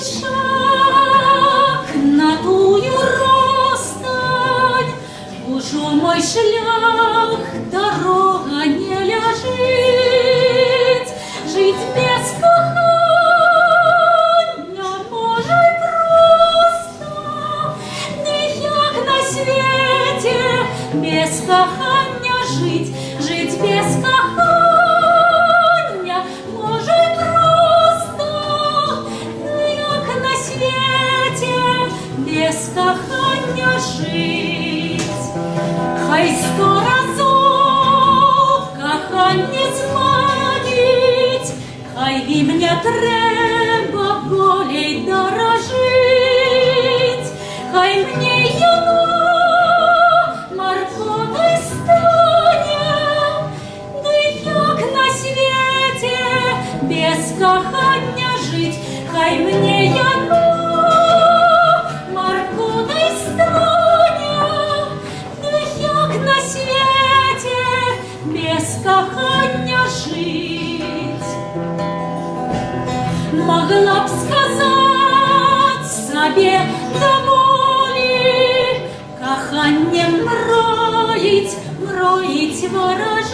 шаг на тую розстань, ужо мой шлях, дорога не ляжить, жить без кохання може й просто, де як на світі без кохання жить, жить без кохання може й просто, де як на світі без кохання жить. Хай 100 разів кохання зманить, хай і мне треба болей дорожить, хай мне його морковой стане, да як на світі без кохання жить, хай мне його морковой стане, да як на світі без кохання жить. Могла б сказать собі доволі, коханням мроїть, мроїть, ворожить,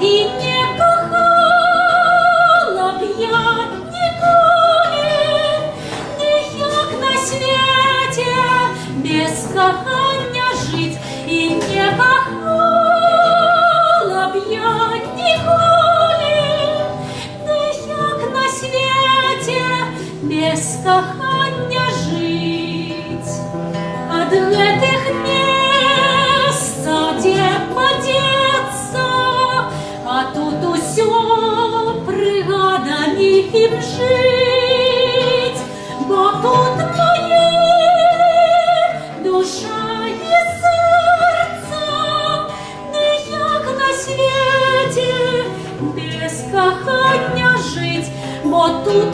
і не кохала б я ніколи, де як на світі без кохання жить, і не кохала б я ніколи, де як на світі без кохання жить. От этих мест, где подеться, а тут усё пригадами им жить, бо тут моє душа і серце, де як на світі без кохання жить, бо тут